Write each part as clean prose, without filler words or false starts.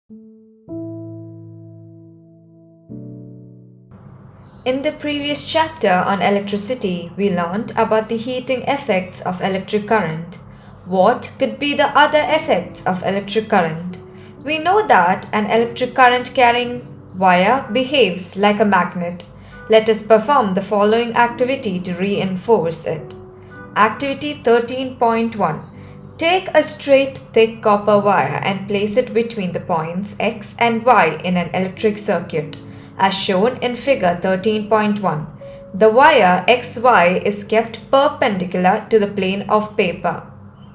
In the previous chapter on electricity, we learned about the heating effects of electric current. What could be the other effects of electric current? We know that an electric current carrying wire behaves like a magnet. Let us perform the following activity to reinforce it. Activity 13.1. Take a straight thick copper wire and place it between the points X and Y in an electric circuit, as shown in figure 13.1. The wire XY is kept perpendicular to the plane of paper.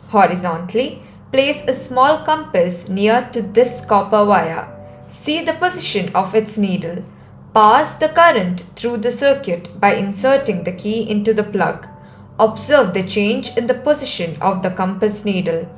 Horizontally, place a small compass near to this copper wire. See the position of its needle. Pass the current through the circuit by inserting the key into the plug. Observe the change in the position of the compass needle.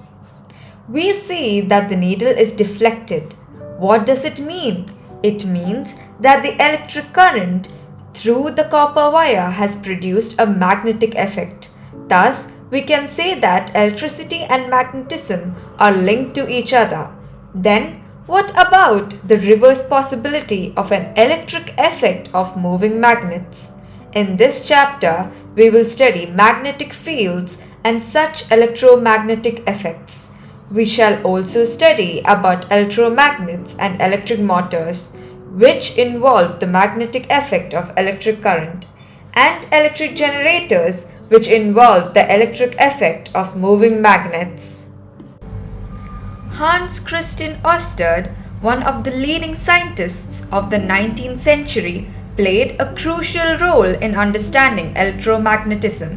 We see that the needle is deflected. What does it mean? It means that the electric current through the copper wire has produced a magnetic effect. Thus, we can say that electricity and magnetism are linked to each other. Then, what about the reverse possibility of an electric effect of moving magnets? In this chapter, we will study magnetic fields and such electromagnetic effects. We shall also study about electromagnets and electric motors, which involve the magnetic effect of electric current, and electric generators, which involve the electric effect of moving magnets. Hans Christian Ørsted, one of the leading scientists of the 19th century, played a crucial role in understanding electromagnetism.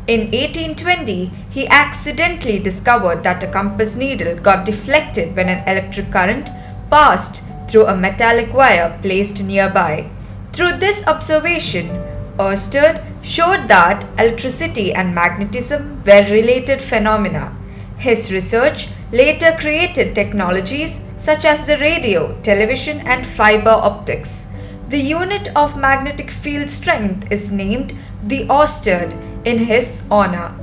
In 1820, he accidentally discovered that a compass needle got deflected when an electric current passed through a metallic wire placed nearby. Through this observation, Ørsted showed that electricity and magnetism were related phenomena. His research later created technologies such as the radio, television, and fiber optics. The unit of magnetic field strength is named the Ørsted in his honor.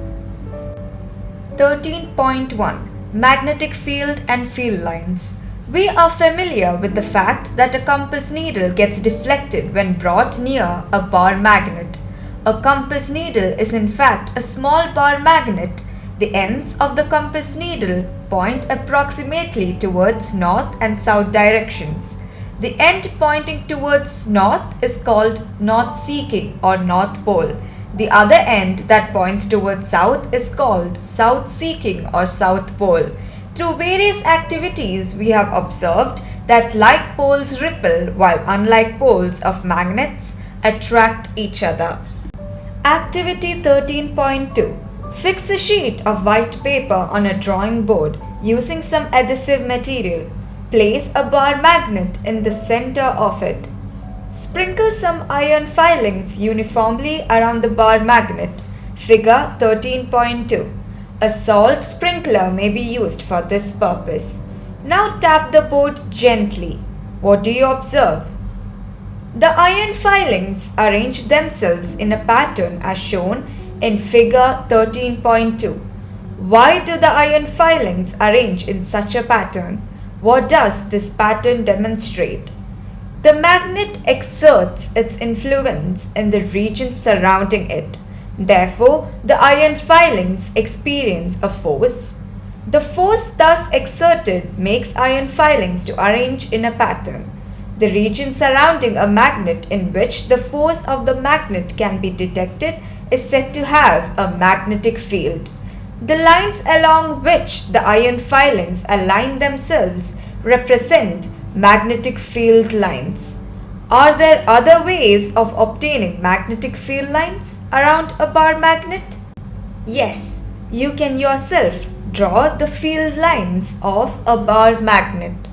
13.1. Magnetic field and field lines. We are familiar with the fact that a compass needle gets deflected when brought near a bar magnet. A compass needle is in fact a small bar magnet. The ends of the compass needle point approximately towards north and south directions. The end pointing towards north is called north-seeking or north pole. The other end that points towards south is called south-seeking or south pole. Through various activities, we have observed that like poles ripple while unlike poles of magnets attract each other. Activity 13.2. Fix a sheet of white paper on a drawing board using some adhesive material. Place a bar magnet in the center of it. Sprinkle some iron filings uniformly around the bar magnet. Figure 13.2. A salt sprinkler may be used for this purpose. Now tap the board gently. What do you observe? The iron filings arrange themselves in a pattern as shown in figure 13.2. Why do the iron filings arrange in such a pattern? What does this pattern demonstrate? The magnet exerts its influence in the region surrounding it. Therefore, the iron filings experience a force. The force thus exerted makes iron filings to arrange in a pattern. The region surrounding a magnet in which the force of the magnet can be detected is said to have a magnetic field. The lines along which the iron filings align themselves represent magnetic field lines. Are there other ways of obtaining magnetic field lines around a bar magnet? Yes, you can yourself draw the field lines of a bar magnet.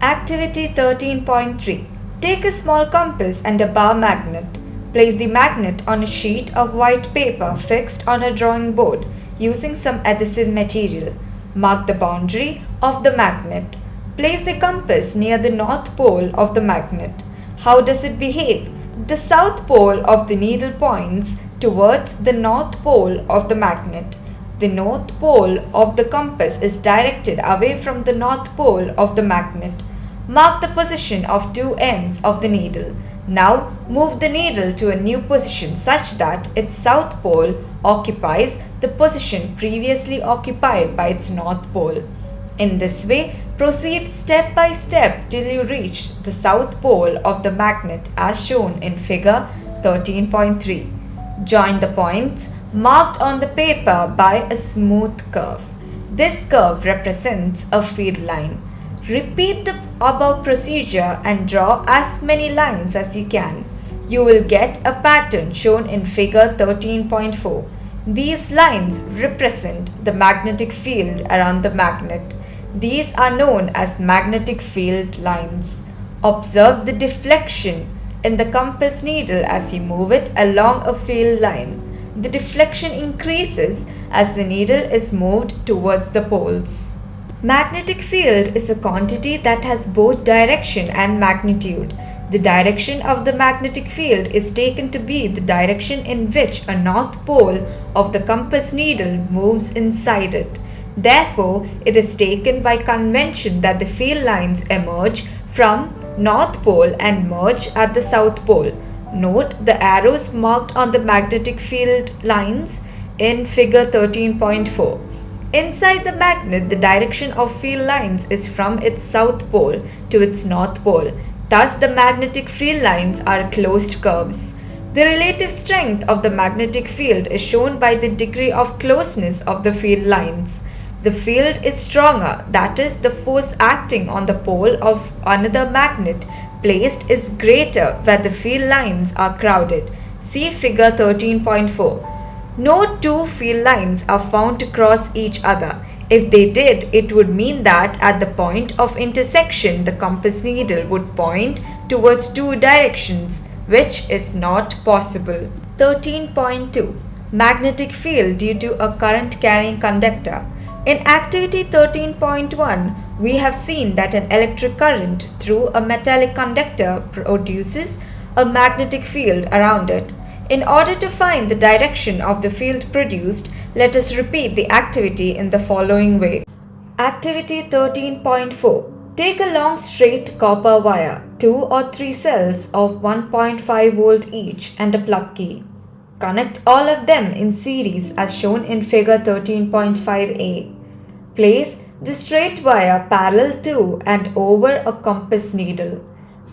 Activity 13.3. Take a small compass and a bar magnet. Place the magnet on a sheet of white paper fixed on a drawing board using some adhesive material. Mark the boundary of the magnet. Place the compass near the north pole of the magnet. How does it behave? The south pole of the needle points towards the north pole of the magnet. The north pole of the compass is directed away from the north pole of the magnet. Mark the position of two ends of the needle. Now move the needle to a new position such that its south pole occupies the position previously occupied by its north pole. In this way, proceed step by step till you reach the south pole of the magnet as shown in figure 13.3. Join the points marked on the paper by a smooth curve. This curve represents a field line. Repeat the above procedure and draw as many lines as you can. You will get a pattern shown in figure 13.4. These lines represent the magnetic field around the magnet. These are known as magnetic field lines. Observe the deflection in the compass needle as you move it along a field line. The deflection increases as the needle is moved towards the poles. Magnetic field is a quantity that has both direction and magnitude. The direction of the magnetic field is taken to be the direction in which a north pole of the compass needle moves inside it. Therefore, it is taken by convention that the field lines emerge from north pole and merge at the south pole. Note the arrows marked on the magnetic field lines in figure 13.4. Inside the magnet, the direction of field lines is from its south pole to its north pole. Thus, the magnetic field lines are closed curves. The relative strength of the magnetic field is shown by the degree of closeness of the field lines. The field is stronger, that is, the force acting on the pole of another magnet placed is greater where the field lines are crowded. See figure 13.4. No two field lines are found to cross each other. If they did, it would mean that at the point of intersection, the compass needle would point towards two directions, which is not possible. 13.2. Magnetic field due to a current carrying conductor. In activity 13.1, we have seen that an electric current through a metallic conductor produces a magnetic field around it. In order to find the direction of the field produced, let us repeat the activity in the following way. Activity 13.4. Take a long straight copper wire, 2 or 3 cells of 1.5 volt each and a plug key. Connect all of them in series as shown in figure 13.5a. Place the straight wire parallel to and over a compass needle.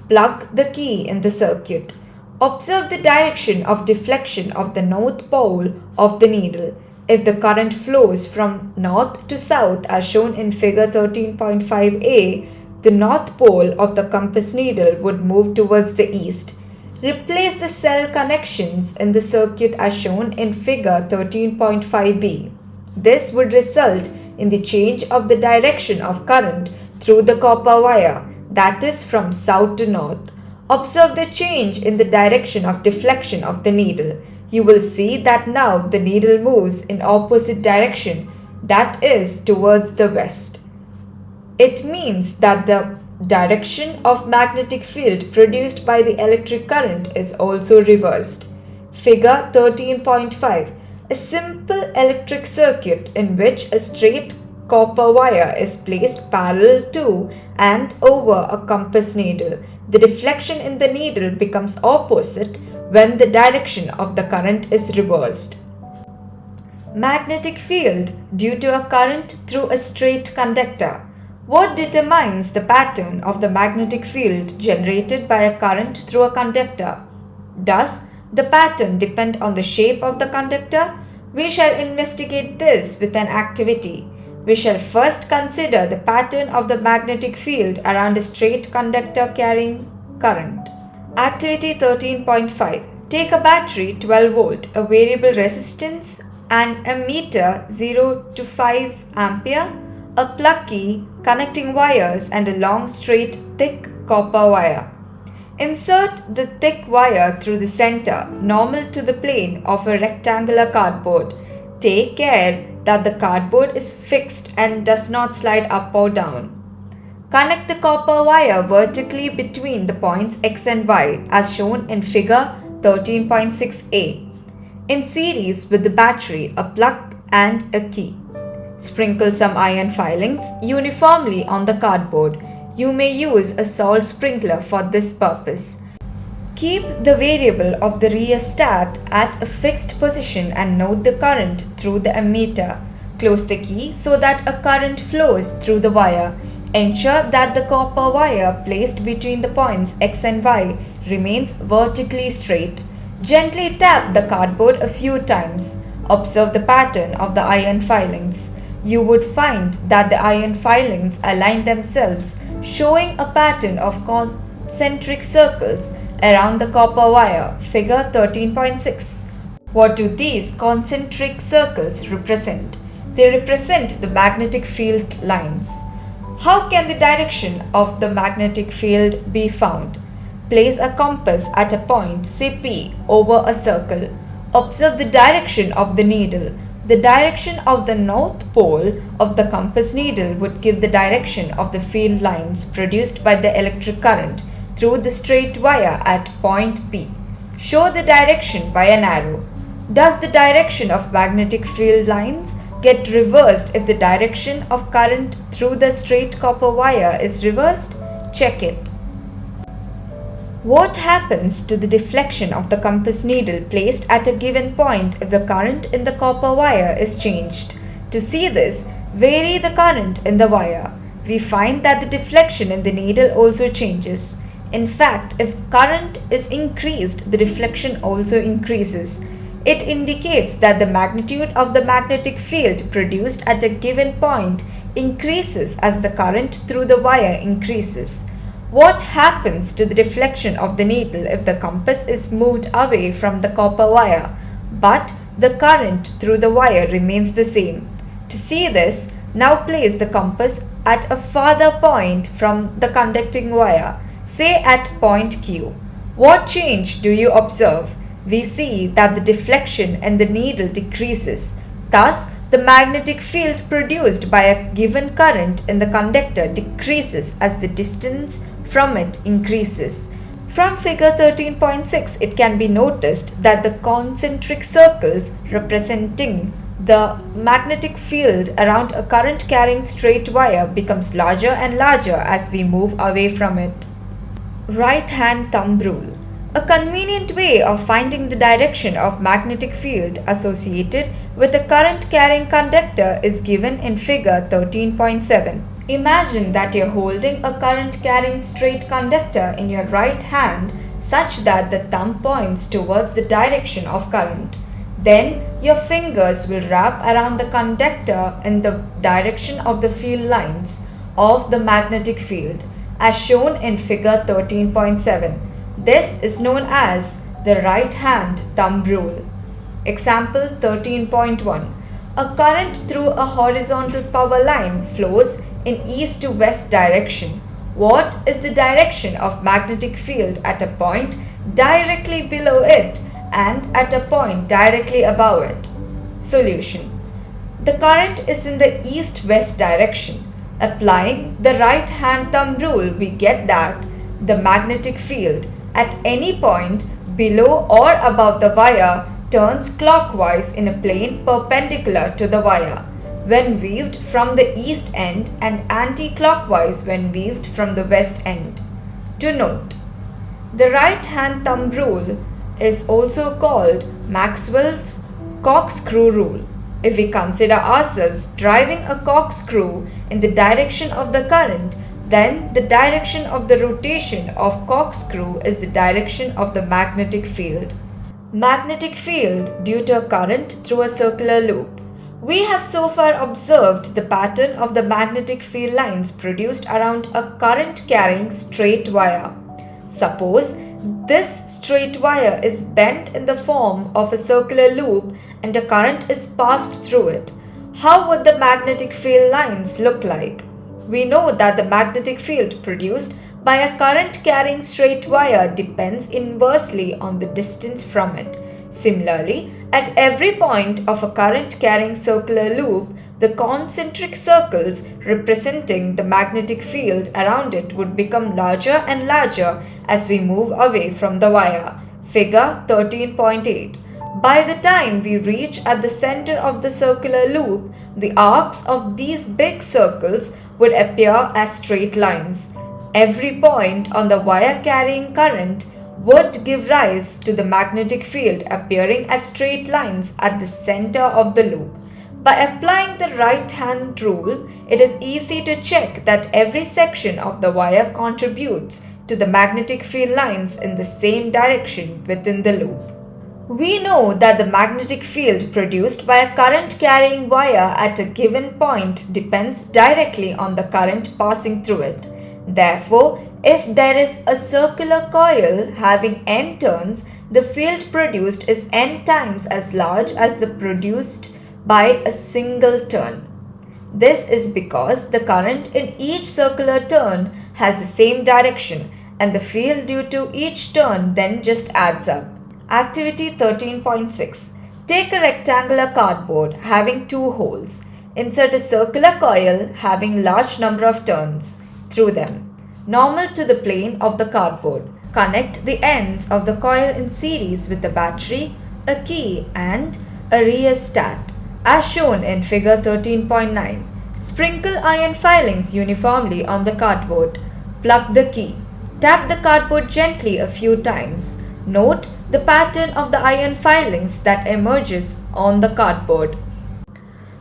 Plug the key in the circuit. Observe the direction of deflection of the north pole of the needle. If the current flows from north to south as shown in figure 13.5a, the north pole of the compass needle would move towards the east. Replace the cell connections in the circuit as shown in figure 13.5b. This would result in the change of the direction of current through the copper wire, that is from south to north. Observe the change in the direction of deflection of the needle. You will see that now the needle moves in opposite direction, that is towards the west. It means that the direction of magnetic field produced by the electric current is also reversed. Figure 13.5. A simple electric circuit in which a straight copper wire is placed parallel to and over a compass needle. The deflection in the needle becomes opposite when the direction of the current is reversed. Magnetic field due to a current through a straight conductor. What determines the pattern of the magnetic field generated by a current through a conductor? Does the pattern depend on the shape of the conductor? We shall investigate this with an activity. We shall first consider the pattern of the magnetic field around a straight conductor carrying current. Activity 13.5. Take a battery 12 volt, a variable resistance and a meter 0 to 5 ampere, a plug key, connecting wires and a long straight thick copper wire. Insert the thick wire through the center, normal to the plane of a rectangular cardboard. Take care that the cardboard is fixed and does not slide up or down. Connect the copper wire vertically between the points X and Y as shown in figure 13.6a. In series with the battery, a plug and a key. Sprinkle some iron filings uniformly on the cardboard. You may use a salt sprinkler for this purpose. Keep the variable of the rheostat at a fixed position and note the current through the ammeter. Close the key so that a current flows through the wire. Ensure that the copper wire placed between the points X and Y remains vertically straight. Gently tap the cardboard a few times. Observe the pattern of the iron filings. You would find that the iron filings align themselves, showing a pattern of concentric circles around the copper wire, figure 13.6. What do these concentric circles represent? They represent the magnetic field lines. How can the direction of the magnetic field be found? Place a compass at a point, say P, over a circle. Observe the direction of the needle. The direction of the north pole of the compass needle would give the direction of the field lines produced by the electric current through the straight wire at point P. Show the direction by an arrow. Does the direction of magnetic field lines get reversed if the direction of current through the straight copper wire is reversed? Check it. What happens to the deflection of the compass needle placed at a given point if the current in the copper wire is changed? To see this, vary the current in the wire. We find that the deflection in the needle also changes. In fact, if current is increased, the deflection also increases. It indicates that the magnitude of the magnetic field produced at a given point increases as the current through the wire increases. What happens to the deflection of the needle if the compass is moved away from the copper wire, but the current through the wire remains the same? To see this, now place the compass at a farther point from the conducting wire, say at point Q. What change do you observe? We see that the deflection in the needle decreases. Thus, the magnetic field produced by a given current in the conductor decreases as the distance from it increases. From figure 13.6, it can be noticed that the concentric circles representing the magnetic field around a current-carrying straight wire becomes larger and larger as we move away from it. Right-hand thumb rule. A convenient way of finding the direction of magnetic field associated with a current-carrying conductor is given in figure 13.7. Imagine that you're holding a current-carrying straight conductor in your right hand such that the thumb points towards the direction of current. Then your fingers will wrap around the conductor in the direction of the field lines of the magnetic field, as shown in figure 13.7. This is known as the right hand thumb rule. Example 13.1. A current through a horizontal power line flows in east to west direction. What is the direction of magnetic field at a point directly below it and at a point directly above it? Solution. The current is in the east-west direction. Applying the right hand thumb rule, we get that the magnetic field at any point below or above the wire turns clockwise in a plane perpendicular to the wire when viewed from the east end and anti-clockwise when viewed from the west end. To note, the right hand thumb rule is also called Maxwell's corkscrew rule. If we consider ourselves driving a corkscrew in the direction of the current, then the direction of the rotation of corkscrew is the direction of the magnetic field. Magnetic field due to a current through a circular loop. We have so far observed the pattern of the magnetic field lines produced around a current-carrying straight wire. Suppose this straight wire is bent in the form of a circular loop and a current is passed through it. How would the magnetic field lines look like? We know that the magnetic field produced by a current-carrying straight wire depends inversely on the distance from it. Similarly, at every point of a current-carrying circular loop, the concentric circles representing the magnetic field around it would become larger and larger as we move away from the wire. Figure 13.8. By the time we reach at the center of the circular loop, the arcs of these big circles would appear as straight lines. Every point on the wire carrying current would give rise to the magnetic field appearing as straight lines at the center of the loop. By applying the right-hand rule, it is easy to check that every section of the wire contributes to the magnetic field lines in the same direction within the loop. We know that the magnetic field produced by a current-carrying wire at a given point depends directly on the current passing through it. Therefore, if there is a circular coil having n turns, the field produced is n times as large as the produced by a single turn. This is because the current in each circular turn has the same direction, and the field due to each turn then just adds up. Activity 13.6. Take a rectangular cardboard having two holes. Insert a circular coil having large number of turns through them, normal to the plane of the cardboard. Connect the ends of the coil in series with a battery, a key and a rheostat, as shown in figure 13.9. Sprinkle iron filings uniformly on the cardboard. Plug the key. Tap the cardboard gently a few times. Note the pattern of the iron filings that emerges on the cardboard.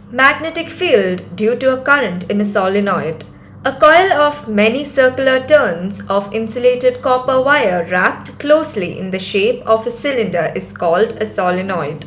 Magnetic field due to a current in a solenoid. A coil of many circular turns of insulated copper wire wrapped closely in the shape of a cylinder is called a solenoid.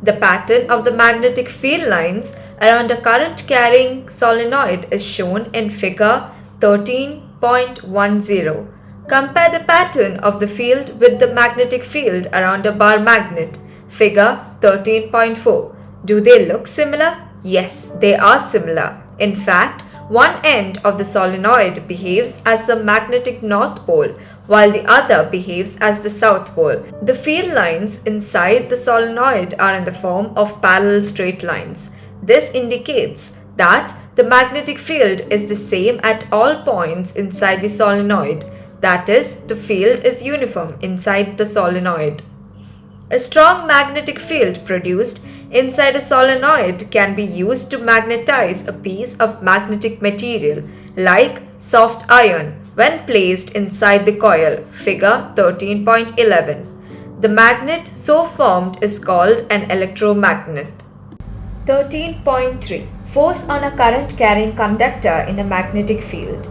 The pattern of the magnetic field lines around a current-carrying solenoid is shown in figure 13.10. Compare the pattern of the field with the magnetic field around a bar magnet, figure 13.4. Do they look similar? Yes, they are similar. In fact, one end of the solenoid behaves as the magnetic north pole, while the other behaves as the south pole. The field lines inside the solenoid are in the form of parallel straight lines. This indicates that the magnetic field is the same at all points inside the solenoid. That is, the field is uniform inside the solenoid. A strong magnetic field produced inside a solenoid can be used to magnetize a piece of magnetic material, like soft iron, when placed inside the coil, figure 13.11. The magnet so formed is called an electromagnet. 13.3. Force on a current-carrying conductor in a magnetic field.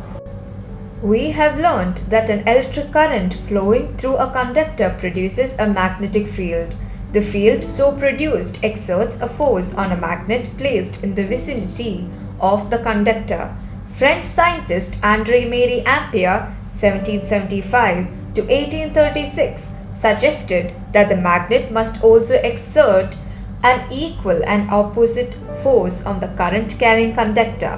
We have learned that an electric current flowing through a conductor produces a magnetic field. The field so produced exerts a force on a magnet placed in the vicinity of the conductor. French scientist André-Marie Ampère, 1775 to 1836, suggested that the magnet must also exert an equal and opposite force on the current-carrying conductor.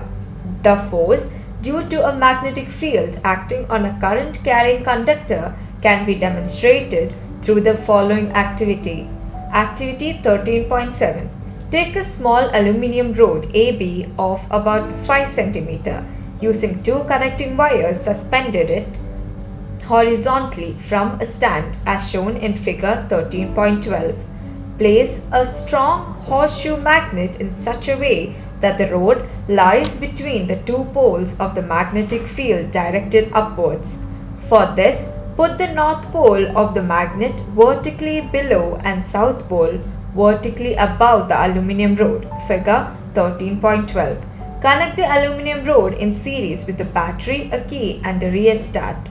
The force due to a magnetic field acting on a current-carrying conductor can be demonstrated through the following activity. Activity 13.7. Take a small aluminium rod AB of about 5 cm. Using two connecting wires, suspended it horizontally from a stand as shown in figure 13.12. Place a strong horseshoe magnet in such a way that the rod lies between the two poles of the magnetic field directed upwards. For this, put the north pole of the magnet vertically below and south pole vertically above the aluminium rod, figure 13.12. Connect the aluminium rod in series with a battery, a key and a rheostat.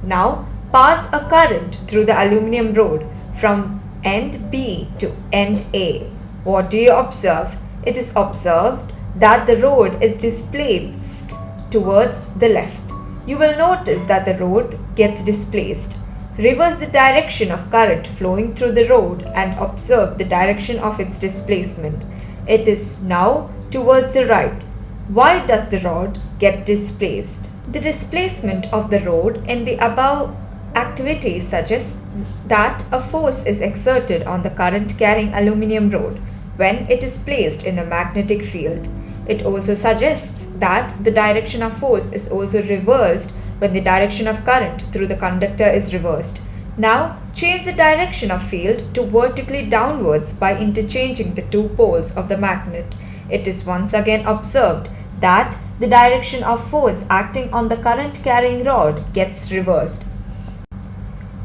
Now, pass a current through the aluminium rod from end B to end A. What do you observe? It is observed that the rod is displaced towards the left. You will notice that the rod gets displaced. Reverse the direction of current flowing through the rod and observe the direction of its displacement. It is now towards the right. Why does the rod get displaced? The displacement of the rod in the above activity suggests that a force is exerted on the current-carrying aluminium rod when it is placed in a magnetic field. It also suggests that the direction of force is also reversed when the direction of current through the conductor is reversed. Now change the direction of field to vertically downwards by interchanging the two poles of the magnet. It is once again observed that the direction of force acting on the current carrying rod gets reversed.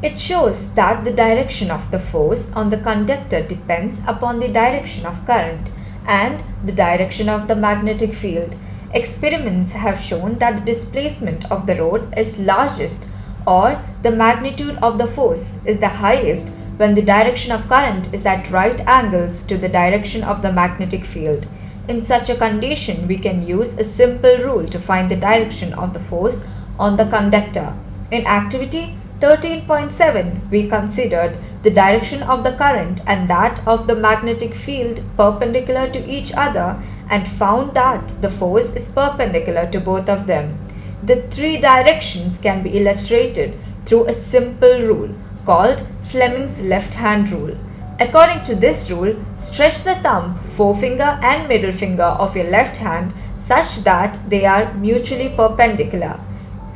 It shows that the direction of the force on the conductor depends upon the direction of current and the direction of the magnetic field. Experiments have shown that the displacement of the rod is largest, or the magnitude of the force is the highest, when the direction of current is at right angles to the direction of the magnetic field. In such a condition, we can use a simple rule to find the direction of the force on the conductor. In activity 13.7, we considered the direction of the current and that of the magnetic field perpendicular to each other and found that the force is perpendicular to both of them. The three directions can be illustrated through a simple rule called Fleming's left-hand rule. According to this rule, stretch the thumb, forefinger and middle finger of your left hand such that they are mutually perpendicular.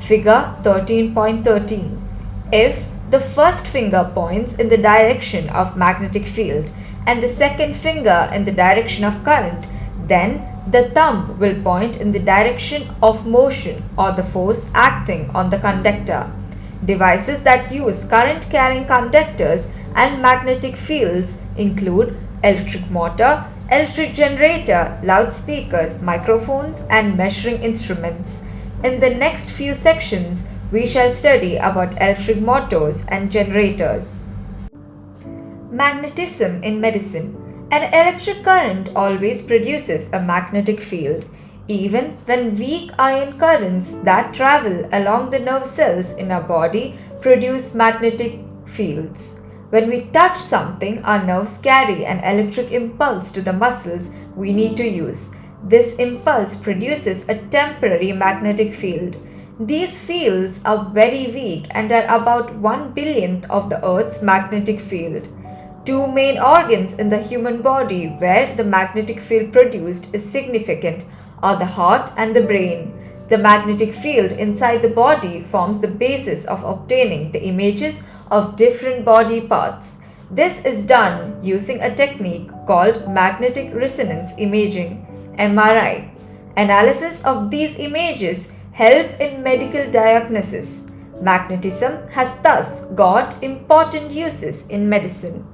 Figure 13.13. If the first finger points in the direction of magnetic field and the second finger in the direction of current, then the thumb will point in the direction of motion or the force acting on the conductor. Devices that use current carrying conductors and magnetic fields include electric motor, electric generator, loudspeakers, microphones, and measuring instruments. In the next few sections, we shall study about electric motors and generators. Magnetism in medicine. An electric current always produces a magnetic field, even when weak ion currents that travel along the nerve cells in our body produce magnetic fields. When we touch something, our nerves carry an electric impulse to the muscles we need to use. This impulse produces a temporary magnetic field. These fields are very weak and are about 1/1000th of the Earth's magnetic field. Two main organs in the human body where the magnetic field produced is significant are the heart and the brain. The magnetic field inside the body forms the basis of obtaining the images of different body parts. This is done using a technique called magnetic resonance imaging, MRI. Analysis of these images help in medical diagnosis. Magnetism has thus got important uses in medicine.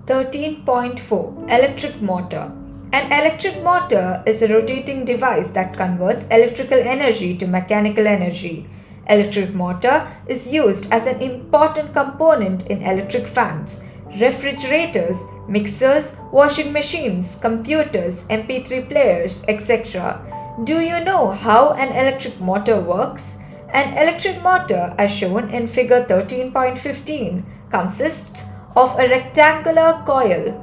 13.4 Electric motor. An electric motor is a rotating device that converts electrical energy to mechanical energy. Electric motor is used as an important component in electric fans, refrigerators, mixers, washing machines, computers, MP3 players, etc. Do you know how an electric motor works? An electric motor, as shown in figure 13.15, consists of a rectangular coil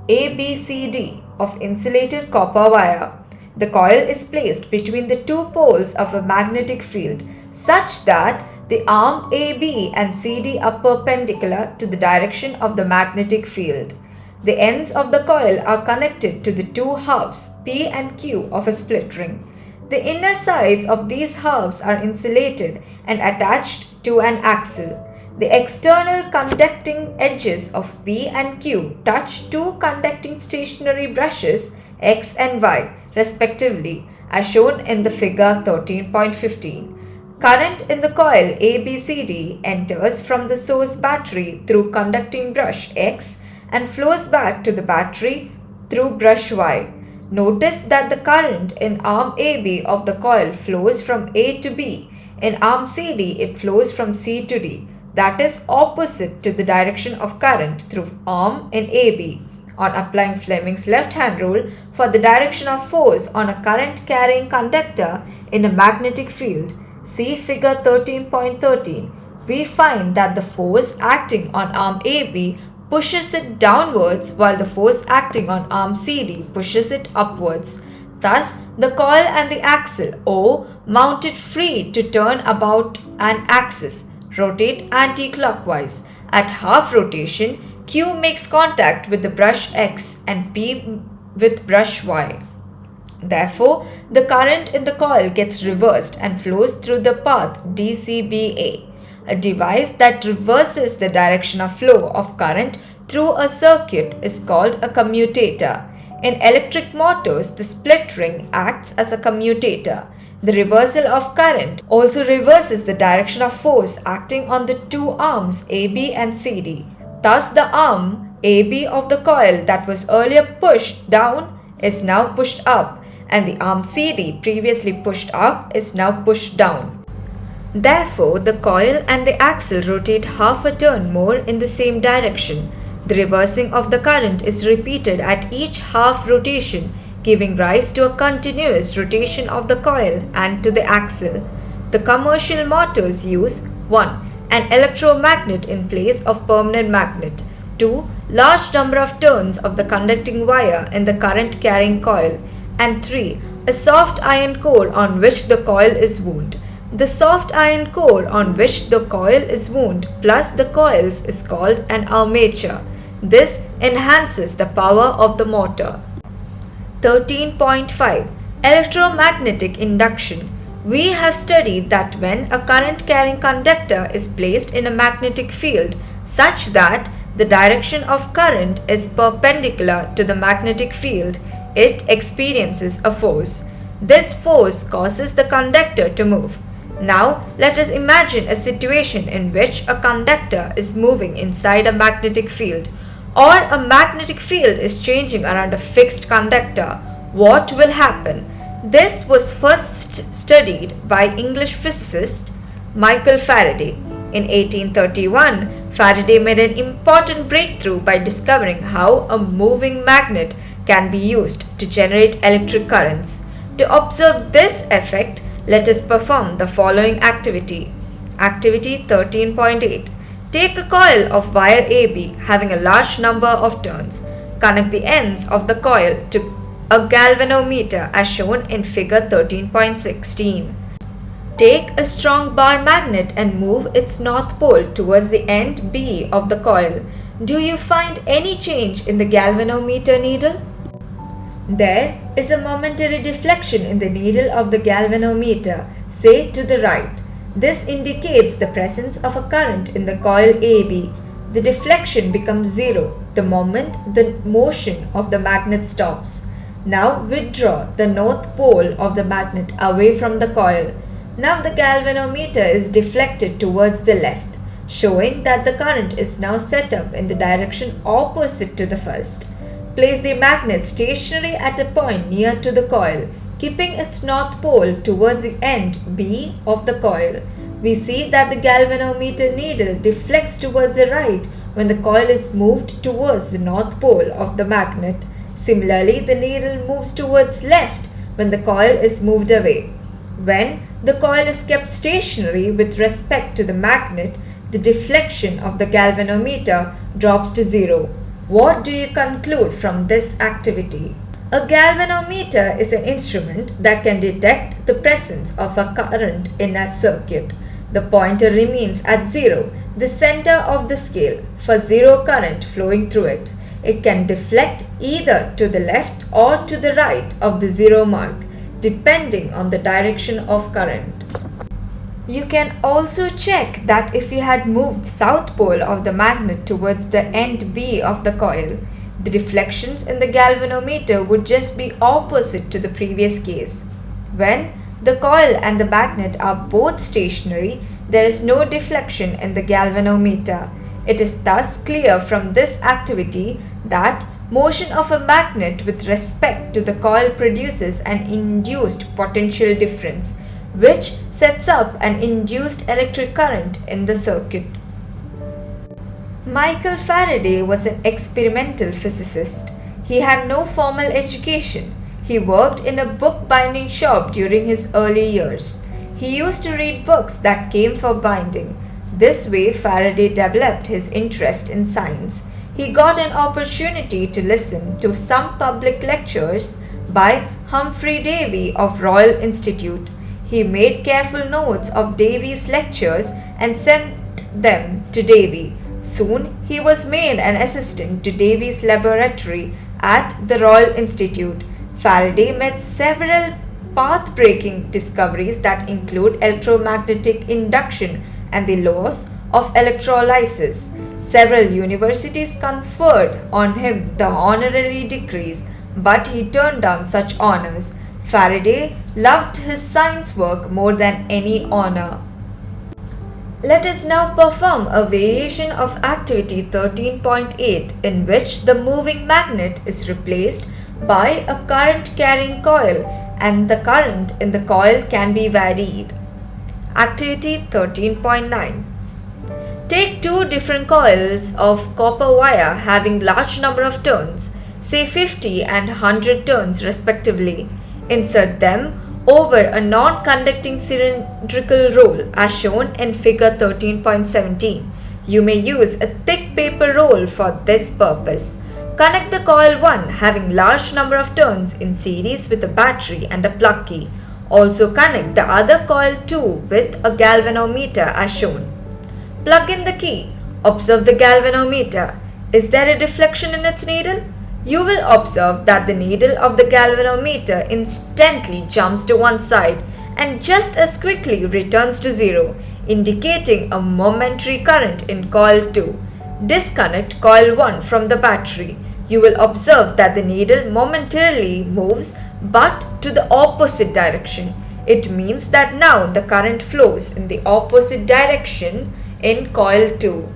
ABCD of insulated copper wire. The coil is placed between the two poles of a magnetic field such that the arm AB and CD are perpendicular to the direction of the magnetic field. The ends of the coil are connected to the two halves P and Q of a split ring. The inner sides of these halves are insulated and attached to an axle. The external conducting edges of P and Q touch two conducting stationary brushes X and Y respectively, as shown in the figure 13.15. Current in the coil ABCD enters from the source battery through conducting brush X and flows back to the battery through brush Y. Notice that the current in arm AB of the coil flows from A to B. In arm CD, it flows from C to D. That is opposite to the direction of current through arm in AB. On applying Fleming's left-hand rule for the direction of force on a current-carrying conductor in a magnetic field, see figure 13.13, we find that the force acting on arm AB pushes it downwards while the force acting on arm CD pushes it upwards. Thus, the coil and the axle O, mounted free to turn about an axis, rotate anti-clockwise. At half rotation, Q makes contact with the brush X and P with brush Y. Therefore, the current in the coil gets reversed and flows through the path DCBA. A device that reverses the direction of flow of current through a circuit is called a commutator. In electric motors, the split ring acts as a commutator. The reversal of current also reverses the direction of force acting on the two arms AB and CD. Thus, the arm AB of the coil that was earlier pushed down is now pushed up, and the arm CD previously pushed up is now pushed down. Therefore, the coil and the axle rotate half a turn more in the same direction. The reversing of the current is repeated at each half rotation, giving rise to a continuous rotation of the coil and to the axle. The commercial motors use 1. An electromagnet in place of permanent magnet. 2. Large number of turns of the conducting wire in the current carrying coil. And 3. A soft iron core on which the coil is wound. The soft iron core on which the coil is wound plus the coils is called an armature. This enhances the power of the motor. 13.5. Electromagnetic induction. We have studied that when a current-carrying conductor is placed in a magnetic field such that the direction of current is perpendicular to the magnetic field, it experiences a force. This force causes the conductor to move. Now, let us imagine a situation in which a conductor is moving inside a magnetic field, or a magnetic field is changing around a fixed conductor. What will happen? This was first studied by English physicist Michael Faraday. In 1831, Faraday made an important breakthrough by discovering how a moving magnet can be used to generate electric currents. To observe this effect, let us perform the following activity. Activity 13.8. Take a coil of wire AB having a large number of turns. Connect the ends of the coil to a galvanometer as shown in figure 13.16. Take a strong bar magnet and move its north pole towards the end B of the coil. Do you find any change in the galvanometer needle? There is a momentary deflection in the needle of the galvanometer, say to the right. This indicates the presence of a current in the coil AB. The deflection becomes zero the moment the motion of the magnet stops. Now withdraw the north pole of the magnet away from the coil. Now the galvanometer is deflected towards the left, showing that the current is now set up in the direction opposite to the first. Place the magnet stationary at a point near to the coil, keeping its north pole towards the end B of the coil. We see that the galvanometer needle deflects towards the right when the coil is moved towards the north pole of the magnet. Similarly, the needle moves towards left when the coil is moved away. When the coil is kept stationary with respect to the magnet, the deflection of the galvanometer drops to zero. What do you conclude from this activity? A galvanometer is an instrument that can detect the presence of a current in a circuit. The pointer remains at zero, the center of the scale, for zero current flowing through it. It can deflect either to the left or to the right of the zero mark, depending on the direction of current. You can also check that if you had moved south pole of the magnet towards the end B of the coil, the deflections in the galvanometer would just be opposite to the previous case. When the coil and the magnet are both stationary, there is no deflection in the galvanometer. It is thus clear from this activity that motion of a magnet with respect to the coil produces an induced potential difference, which sets up an induced electric current in the circuit. Michael Faraday was an experimental physicist. He had no formal education. He worked in a book-binding shop during his early years. He used to read books that came for binding. This way, Faraday developed his interest in science. He got an opportunity to listen to some public lectures by Humphrey Davy of Royal Institute. He made careful notes of Davy's lectures and sent them to Davy. Soon, he was made an assistant to Davy's laboratory at the Royal Institute. Faraday made several path-breaking discoveries that include electromagnetic induction and the laws of electrolysis. Several universities conferred on him the honorary degrees, but he turned down such honors. Faraday loved his science work more than any honor. Let us now perform a variation of activity 13.8 in which the moving magnet is replaced by a current carrying coil and the current in the coil can be varied. Activity 13.9. Take two different coils of copper wire having large number of turns, say 50 and 100 turns respectively. Insert them over a non-conducting cylindrical roll as shown in figure 13.17. You may use a thick paper roll for this purpose. Connect the coil 1 having large number of turns in series with a battery and a plug key. Also connect the other coil 2 with a galvanometer as shown. Plug in the key. Observe the galvanometer. Is there a deflection in its needle? You will observe that the needle of the galvanometer instantly jumps to one side and just as quickly returns to zero, indicating a momentary current in coil 2. Disconnect coil 1 from the battery. You will observe that the needle momentarily moves but to the opposite direction. It means that now the current flows in the opposite direction in coil 2.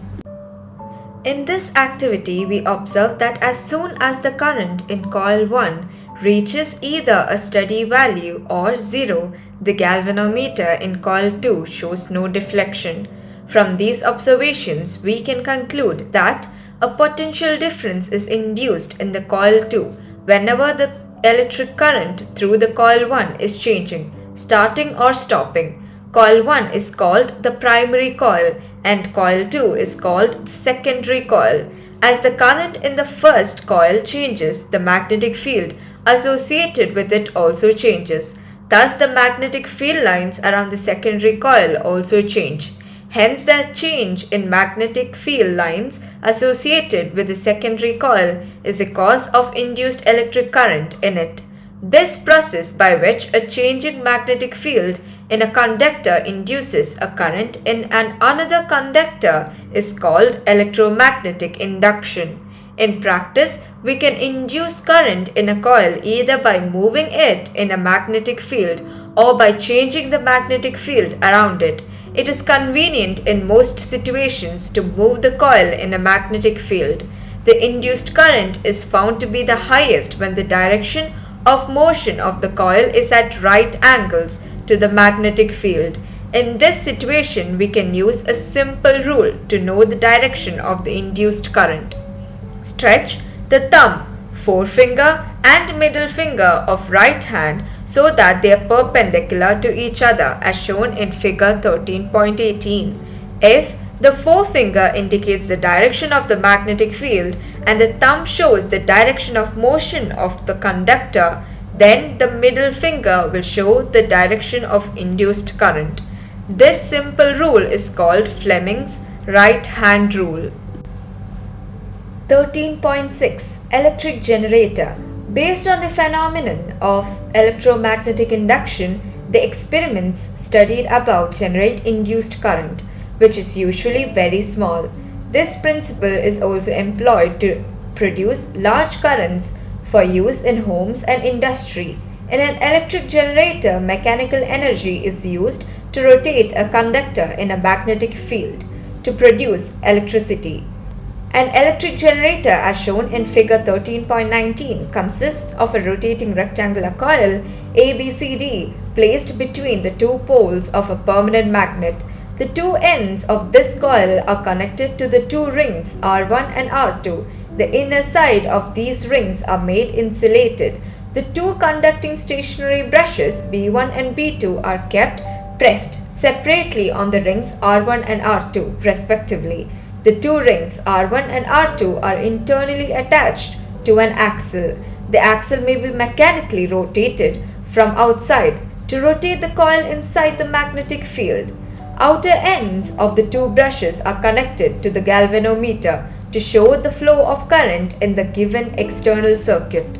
In this activity, we observe that as soon as the current in coil 1 reaches either a steady value or 0, the galvanometer in coil 2 shows no deflection. From these observations, we can conclude that a potential difference is induced in the coil 2 whenever the electric current through the coil 1 is changing, starting or stopping. Coil 1 is called the primary coil and coil 2 is called the secondary coil. As the current in the first coil changes, the magnetic field associated with it also changes. Thus, the magnetic field lines around the secondary coil also change. Hence, the change in magnetic field lines associated with the secondary coil is a cause of induced electric current in it. This process by which a change in magnetic field in a conductor induces a current in another conductor is called electromagnetic induction. In practice, we can induce current in a coil either by moving it in a magnetic field or by changing the magnetic field around it. It is convenient in most situations to move the coil in a magnetic field. The induced current is found to be the highest when the direction of motion of the coil is at right angles to the magnetic field. In this situation, we can use a simple rule to know the direction of the induced current. Stretch the thumb, forefinger and middle finger of right hand so that they are perpendicular to each other as shown in figure 13.18. If the forefinger indicates the direction of the magnetic field and the thumb shows the direction of motion of the conductor, then the middle finger will show the direction of induced current. This simple rule is called Fleming's right hand rule. 13.6 Electric generator. Based on the phenomenon of electromagnetic induction, the experiments studied above generate induced current, which is usually very small. This principle is also employed to produce large currents for use in homes and industry. In an electric generator, mechanical energy is used to rotate a conductor in a magnetic field to produce electricity. An electric generator, as shown in figure 13.19, consists of a rotating rectangular coil ABCD placed between the two poles of a permanent magnet. The two ends of this coil are connected to the two rings R1 and R2. The inner side of these rings are made insulated. The two conducting stationary brushes B1 and B2 are kept pressed separately on the rings R1 and R2 respectively. The two rings R1 and R2 are internally attached to an axle. The axle may be mechanically rotated from outside to rotate the coil inside the magnetic field. Outer ends of the two brushes are connected to the galvanometer to show the flow of current in the given external circuit.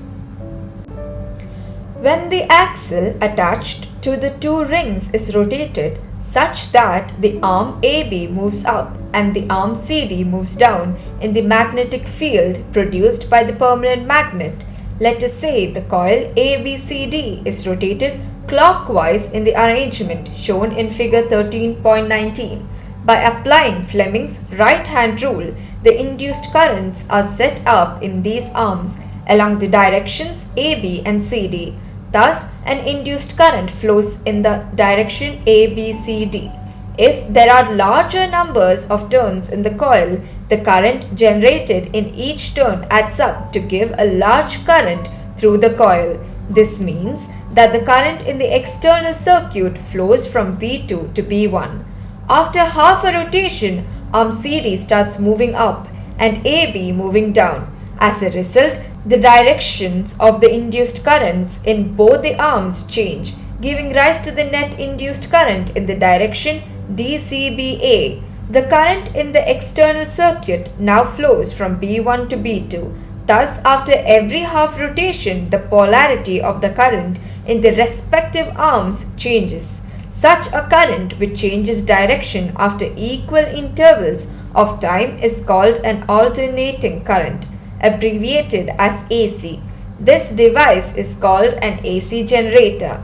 When the axle attached to the two rings is rotated, such that the arm AB moves up and the arm CD moves down in the magnetic field produced by the permanent magnet. Let us say the coil ABCD is rotated clockwise in the arrangement shown in figure 13.19. By applying Fleming's right-hand rule, the induced currents are set up in these arms along the directions AB and CD. Thus, an induced current flows in the direction ABCD. If there are larger numbers of turns in the coil, the current generated in each turn adds up to give a large current through the coil. This means that the current in the external circuit flows from B2 to B1. After half a rotation, arm CD starts moving up and AB moving down. As a result, the directions of the induced currents in both the arms change, giving rise to the net induced current in the direction dCBA. The current in the external circuit now flows from B1 to B2. Thus, after every half rotation, the polarity of the current in the respective arms changes. Such a current which changes direction after equal intervals of time is called an alternating current, abbreviated as AC. This device is called an AC generator.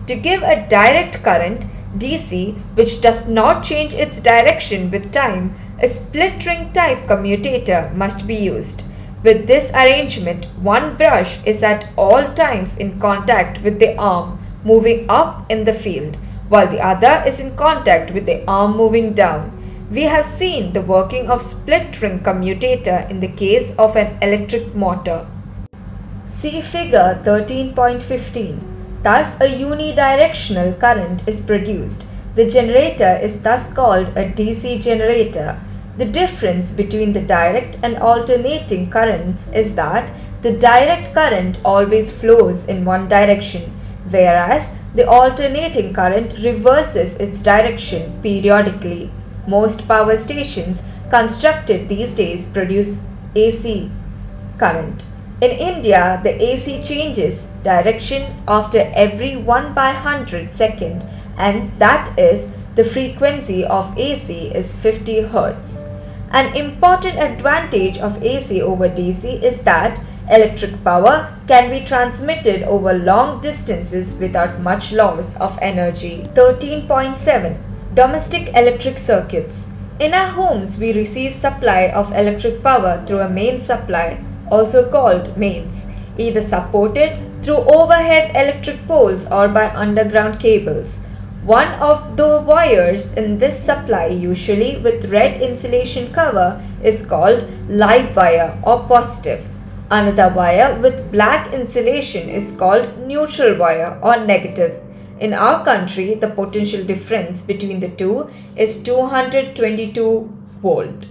To give a direct current, DC, which does not change its direction with time, a split ring type commutator must be used. With this arrangement, one brush is at all times in contact with the arm moving up in the field, while the other is in contact with the arm moving down. We have seen the working of split ring commutator in the case of an electric motor. See figure 13.15. Thus, a unidirectional current is produced. The generator is thus called a DC generator. The difference between the direct and alternating currents is that the direct current always flows in one direction, whereas the alternating current reverses its direction periodically. Most power stations constructed these days produce AC current. In India, the AC changes direction after every 1/100 second, and that is the frequency of AC is 50 Hz. An important advantage of AC over DC is that electric power can be transmitted over long distances without much loss of energy. 13.7. Domestic electric circuits. In our homes, we receive supply of electric power through a main supply, also called mains, either supported through overhead electric poles or by underground cables. One of the wires in this supply, usually with red insulation cover, is called live wire or positive. Another wire with black insulation is called neutral wire or negative. In our country, the potential difference between the two is 222 volt.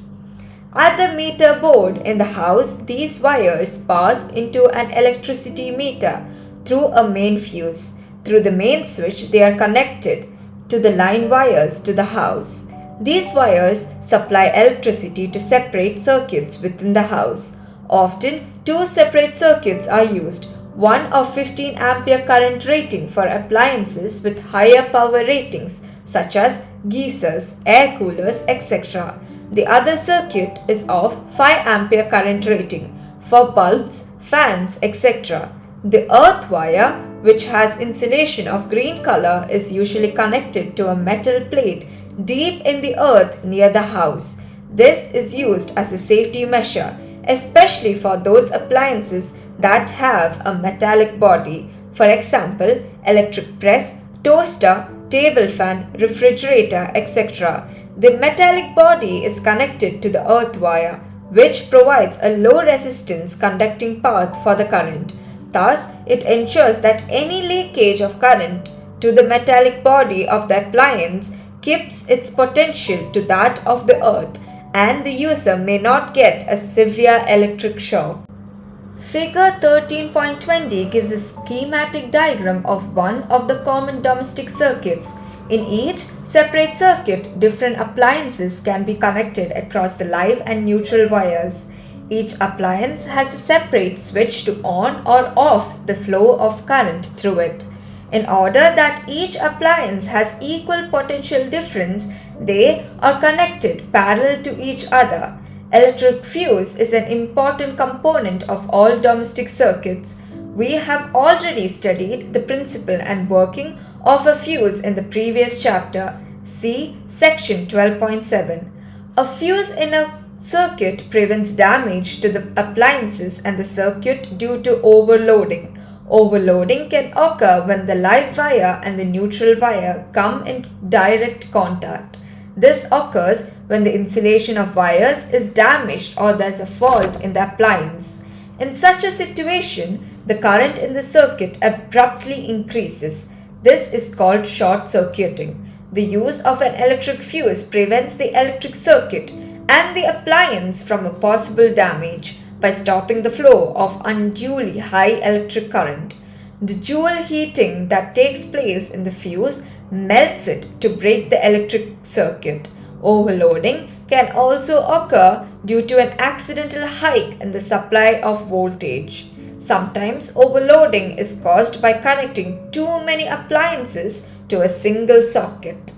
At the meter board in the house, these wires pass into an electricity meter through a main fuse. Through the main switch, they are connected to the line wires to the house. These wires supply electricity to separate circuits within the house. Often, two separate circuits are used, one of 15 ampere current rating for appliances with higher power ratings such as geysers, air coolers, etc. The other circuit is of 5 ampere current rating for bulbs, fans, etc. The earth wire, which has insulation of green color, is usually connected to a metal plate deep in the earth near the house. This is used as a safety measure, especially for those appliances that have a metallic body, for example, electric press, toaster, table fan, refrigerator, etc. The metallic body is connected to the earth wire, which provides a low resistance conducting path for the current. Thus, it ensures that any leakage of current to the metallic body of the appliance keeps its potential to that of the earth, and the user may not get a severe electric shock. Figure 13.20 gives a schematic diagram of one of the common domestic circuits. In each separate circuit, different appliances can be connected across the live and neutral wires. Each appliance has a separate switch to on or off the flow of current through it. In order that each appliance has equal potential difference, they are connected parallel to each other. Electric fuse is an important component of all domestic circuits. We have already studied the principle and working of a fuse in the previous chapter. See section 12.7. A fuse in a circuit prevents damage to the appliances and the circuit due to overloading. Overloading can occur when the live wire and the neutral wire come in direct contact. This occurs when the insulation of wires is damaged or there is a fault in the appliance. In such a situation, the current in the circuit abruptly increases. This is called short circuiting. The use of an electric fuse prevents the electric circuit and the appliance from a possible damage by stopping the flow of unduly high electric current. The joule heating that takes place in the fuse melts it to break the electric circuit. Overloading can also occur due to an accidental hike in the supply of voltage. Sometimes overloading is caused by connecting too many appliances to a single socket.